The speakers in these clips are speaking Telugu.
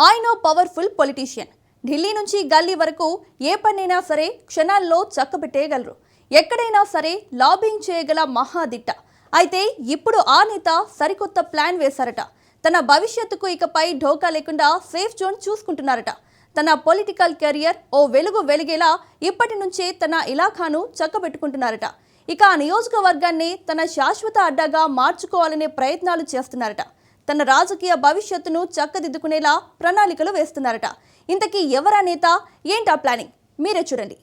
ఆయన పవర్ఫుల్ పొలిటీషియన్. ఢిల్లీ నుంచి గల్లీ వరకు ఏ పనైనా సరే క్షణాల్లో చక్కబెట్టేయగలరు. ఎక్కడైనా సరే లాబింగ్ చేయగల మహాదిట్ట. అయితే ఇప్పుడు ఆ నేత సరికొత్త ప్లాన్ వేశారట. తన భవిష్యత్తుకు ఇకపై ఢోకా లేకుండా సేఫ్ జోన్ చూసుకుంటున్నారట. తన పొలిటికల్ కెరియర్ ఓ వెలుగు వెలిగేలా ఇప్పటి నుంచే తన ఇలాఖాను చక్కబెట్టుకుంటున్నారట. ఇక ఆ నియోజకవర్గాన్ని తన శాశ్వత అడ్డాగా మార్చుకోవాలనే ప్రయత్నాలు చేస్తున్నారట. తన రాజకీయ భవిష్యత్తును చక్కదిద్దుకునేలా ప్రణాళికలు వేస్తున్నారట. ఇంతకీ ఎవరా నేత, ఏంటా ప్లానింగ్, మీరే చూడండి.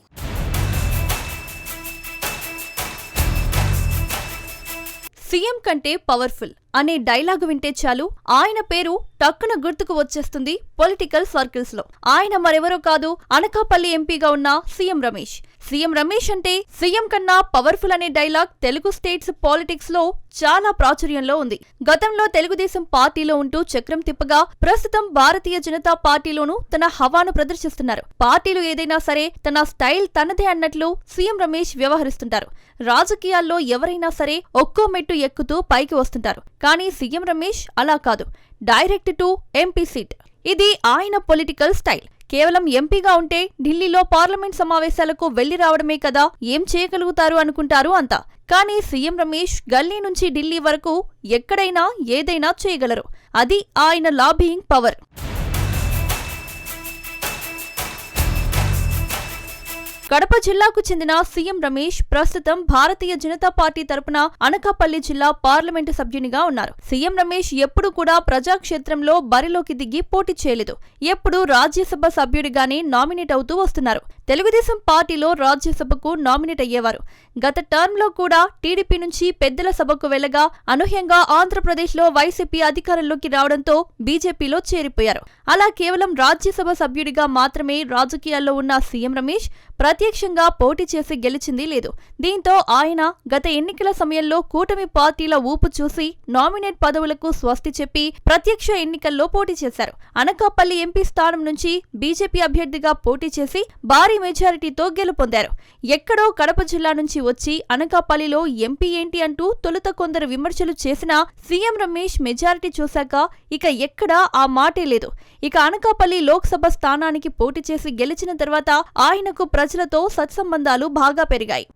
సీఎం కంటే పవర్ఫుల్ అనే డైలాగు వింటే చాలు ఆయన పేరు టక్కున గుర్తుకు వచ్చేస్తుంది పొలిటికల్ సర్కిల్స్ లో. ఆయన మరెవరో కాదు, అనకాపల్లి ఎంపీగా ఉన్న సీఎం రమేష్. సీఎం రమేష్ అంటే సీఎం కన్నా పవర్ఫుల్ అనే డైలాగ్ తెలుగు స్టేట్స్ పాలిటిక్స్ లో చాలా ప్రాచుర్యంలో ఉంది. గతంలో తెలుగుదేశం పార్టీలో ఉంటూ చక్రం తిప్పగా ప్రస్తుతం భారతీయ జనతా పార్టీలోనూ తన హవాను ప్రదర్శిస్తున్నారు. పార్టీలు ఏదైనా సరే తన స్టైల్ తనదే అన్నట్లు సీఎం రమేష్ వ్యవహరిస్తుంటారు. రాజకీయాల్లో ఎవరైనా సరే ఒక్కో మెట్టు ఎక్కుతూ పైకి వస్తుంటారు. కానీ సీఎం రమేష్ అలా కాదు, డైరెక్ట్ టు ఎంపీ సీట్. ఇది ఆయన పొలిటికల్ స్టైల్. కేవలం ఎంపీగా ఉంటే ఢిల్లీలో పార్లమెంట్ సమావేశాలకు వెళ్లి రావడమే కదా, ఏం చేయగలుగుతారు అనుకుంటారు అంతా. కానీ సీఎం రమేష్ గల్లీ నుంచి ఢిల్లీ వరకు ఎక్కడైనా ఏదైనా చేయగలరు. అది ఆయన లాబియింగ్ పవర్. కడప జిల్లాకు చెందిన సీఎం రమేష్ ప్రస్తుతం భారతీయ జనతా పార్టీ తరపున అనకాపల్లి జిల్లా పార్లమెంటు సభ్యునిగా ఉన్నారు. సీఎం రమేష్ ఎప్పుడు కూడా ప్రజాక్షేత్రంలో బరిలోకి దిగి పోటీ చేయలేదు. ఎప్పుడు రాజ్యసభ సభ్యుడిగానే నామినేట్ అవుతూ వస్తున్నారు. తెలుగుదేశం పార్టీలో రాజ్యసభకు నామినేట్ అయ్యేవారు. గత టర్మ్ లో కూడా టీడీపీ నుంచి పెద్దల సభకు వెళ్లగా అనూహ్యంగా ఆంధ్రప్రదేశ్లో వైసీపీ అధికారంలోకి రావడంతో బీజేపీలో చేరిపోయారు. అలా కేవలం రాజ్యసభ సభ్యుడిగా మాత్రమే రాజకీయాల్లో ఉన్న సీఎం రమేష్ ప్రత్యక్షంగా పోటీ చేసి గెలిచింది లేదు. దీంతో ఆయన గత ఎన్నికల సమయంలో కూటమి పార్టీల ఊపు చూసి నామినేట్ పదవులకు స్వస్తి చెప్పి ప్రత్యక్ష ఎన్నికల్లో పోటీ చేశారు. అనకాపల్లి ఎంపీ స్థానం నుంచి బీజేపీ అభ్యర్థిగా పోటీ చేసి భారీ మెజారిటీతో గెలుపొందారు. ఎక్కడో కడప జిల్లా నుంచి వచ్చి అనకాపల్లిలో ఎంపీ ఏంటి అంటూ తొలుత కొందరు విమర్శలు చేసినా సీఎం రమేష్ మెజారిటీ చూశాక ఇక ఎక్కడా ఆ మాటే లేదు. ఇక అనకాపల్లి లోక్సభ స్థానానికి పోటీ చేసి గెలిచిన తర్వాత ఆయనకు ప్రజలతో సత్సంబంధాలు బాగా పెరిగాయి.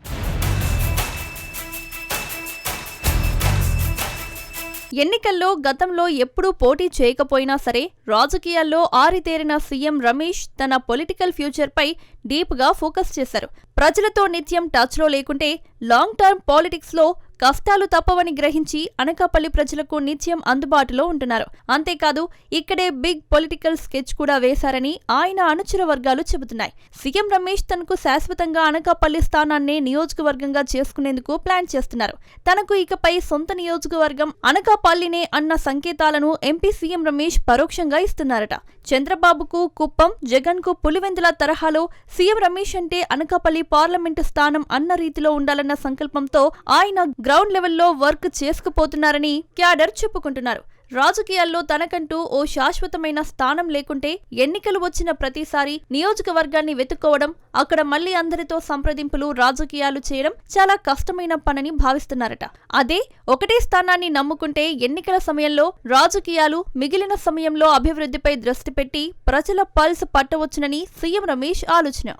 ఎన్నికల్లో గతంలో ఎప్పుడూ పోటీ చేయకపోయినా సరే రాజకీయాల్లో ఆరితేరిన సీఎం రమేష్ తన పొలిటికల్ ఫ్యూచర్పై డీప్గా ఫోకస్ చేశారు. ప్రజలతో నిత్యం టచ్లో లేకుంటే లాంగ్ టర్మ్ పాలిటిక్స్లో కష్టాలు తప్పవని గ్రహించి అనకాపల్లి ప్రజలకు నిత్యం అందుబాటులో ఉంటున్నారు. అంతేకాదు ఇక్కడే బిగ్ పొలిటికల్ స్కెచ్ కూడా వేశారని ఆయన అనుచర వర్గాలు చెబుతున్నాయి. సీఎం రమేష్ తనకు శాశ్వతంగా అనకాపల్లి స్థానాన్నే నియోజకవర్గంగా చేసుకునేందుకు ప్లాన్ చేస్తున్నారు. తనకు ఇకపై సొంత నియోజకవర్గం అనకాపల్లినే అన్న సంకేతాలను ఎంపీ సీఎం రమేష్ పరోక్షంగా ఇస్తున్నారట. చంద్రబాబుకు కుప్పం, జగన్కు పులివెందుల తరహాలో సీఎం రమేష్ అంటే అనకాపల్లి పార్లమెంటు స్థానం అన్న రీతిలో ఉండాలన్న సంకల్పంతో ఆయన గ్రౌండ్ లెవెల్లో వర్క్ చేసుకుపోతున్నారని క్యాడర్ చెప్పుకుంటున్నారు. రాజకీయాల్లో తనకంటూ ఓ శాశ్వతమైన స్థానం లేకుంటే ఎన్నికలు వచ్చిన ప్రతిసారి నియోజకవర్గాన్ని వెతుక్కోవడం, అక్కడ మళ్లీ అందరితో సంప్రదింపులు, రాజకీయాలు చేయడం చాలా కష్టమైన పనని భావిస్తున్నారట. అదే ఒకటే స్థానాన్ని నమ్ముకుంటే ఎన్నికల సమయంలో రాజకీయాలు, మిగిలిన సమయంలో అభివృద్ధిపై దృష్టి పెట్టి ప్రజల పల్స్ పట్టవచ్చునని సీఎం రమేష్ ఆలోచన.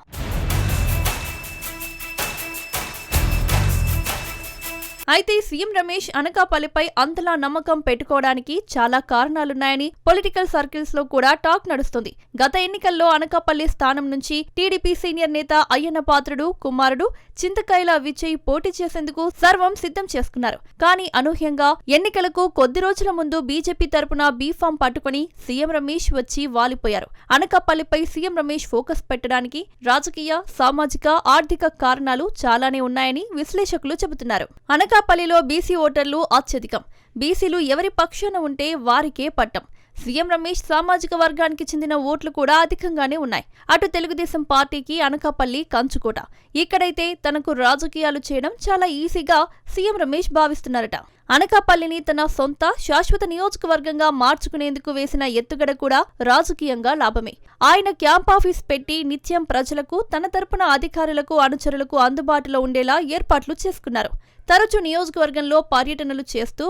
అయితే సీఎం రమేష్ అనకాపల్లిపై అంతలా నమ్మకం పెట్టుకోవడానికి చాలా కారణాలున్నాయని పొలిటికల్ సర్కిల్స్ లో కూడా టాక్ నడుస్తుంది. గత ఎన్నికల్లో అనకాపల్లి స్థానం నుంచి టీడీపీ సీనియర్ నేత అయ్యన్న పాత్రుడు కుమారుడు చింతకాయల విజయ్ పోటీ చేసేందుకు సర్వం సిద్ధం చేసుకున్నారు. కానీ అనూహ్యంగా ఎన్నికలకు కొద్ది రోజుల ముందు బీజేపీ తరపున బీఫామ్ పట్టుకుని సీఎం రమేష్ వచ్చి వాలిపోయారు. అనకాపల్లిపై సీఎం రమేష్ ఫోకస్ పెట్టడానికి రాజకీయ, సామాజిక, ఆర్థిక కారణాలు చాలానే ఉన్నాయని విశ్లేషకులు చెబుతున్నారు. అనకాపల్లిలో బీసీ ఓటర్లు అత్యధికం. బీసీలు ఎవరి పక్షాన ఉంటే వారికే పట్టం. సీఎం రమేష్ సామాజిక వర్గానికి చెందిన ఓట్లు కూడా అధికంగానే ఉన్నాయి. అటు తెలుగుదేశం పార్టీకి అనకాపల్లి కంచుకోట. ఇక్కడైతే తనకు రాజకీయాలు చేయడం చాలా ఈజీగా సీఎం రమేష్ భావిస్తున్నారట. అనకాపల్లిని తన సొంత శాశ్వత నియోజకవర్గంగా మార్చుకునేందుకు వేసిన ఎత్తుగడ కూడా రాజకీయంగా లాభమే. ఆయన క్యాంప్ ఆఫీస్ పెట్టి నిత్యం ప్రజలకు, తన తరపున అధికారులకు, అనుచరులకు అందుబాటులో ఉండేలా ఏర్పాట్లు చేసుకున్నారు. తరచూ నియోజకవర్గంలో పర్యటనలు చేస్తూ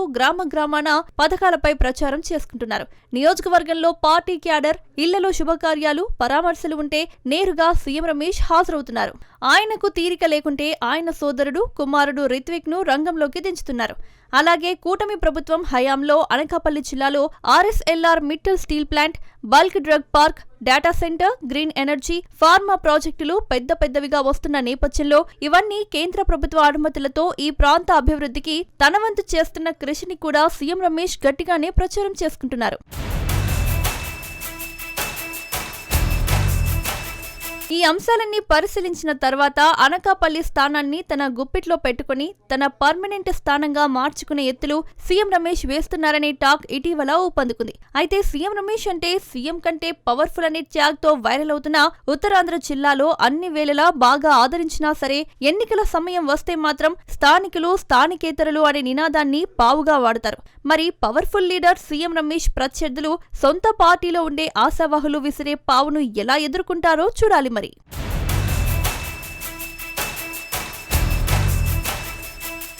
గ్రామాన పథకాలపై ప్రచారం చేసుకుంటున్నారు. నియోజకవర్గంలో పార్టీ క్యాడర్ ఇళ్లలో శుభకార్యాలు, పరామర్శలు ఉంటే నేరుగా సీఎం రమేష్ హాజరవుతున్నారు. ఆయనకు తీరిక లేకుంటే ఆయన సోదరుడు, కుమారుడు రిత్విక్ ను రంగంలోకి దించుతున్నారు. అలాగే కూటమి ప్రభుత్వం హయాంలో అనకాపల్లి జిల్లాలో RSLR Mittal steel plant, bulk drug park, data centre, green energy, pharma ప్రాజెక్టులు పెద్దవిగా వస్తున్న నేపథ్యంలో ఇవన్నీ కేంద్ర ప్రభుత్వ అనుమతులతో ఈ ప్రాంత అభివృద్ధికి తన వంతు చేస్తున్న కృషిని కూడా సీఎం రమేష్ గట్టిగానే ప్రచారం చేసుకుంటున్నారు. ఈ అంశాలన్నీ పరిశీలించిన తర్వాత అనకాపల్లి స్థానాన్ని తన గుప్పిట్లో పెట్టుకుని తన పర్మనెంట్ స్థానంగా మార్చుకునే ఎత్తులు సీఎం రమేష్ వేస్తున్నారనే టాక్ ఇటీవల ఊపందుకుంది. అయితే సీఎం రమేష్ అంటే సీఎం కంటే పవర్ఫుల్ అనే ట్యాగ్ తో వైరల్ అవుతున్న ఉత్తరాంధ్ర జిల్లాలో అన్ని వేళలా బాగా ఆదరించినా సరే ఎన్నికల సమయం వస్తే మాత్రం స్థానికులు, స్థానికేతరులు అనే నినాదాన్ని పావుగా వాడతారు. మరి పవర్ఫుల్ లీడర్ సీఎం రమేష్ ప్రత్యర్థులు సొంత పార్టీలో ఉండే ఆశావాహులు విసిరే పావును ఎలా ఎదుర్కొంటారో చూడాలి మరి.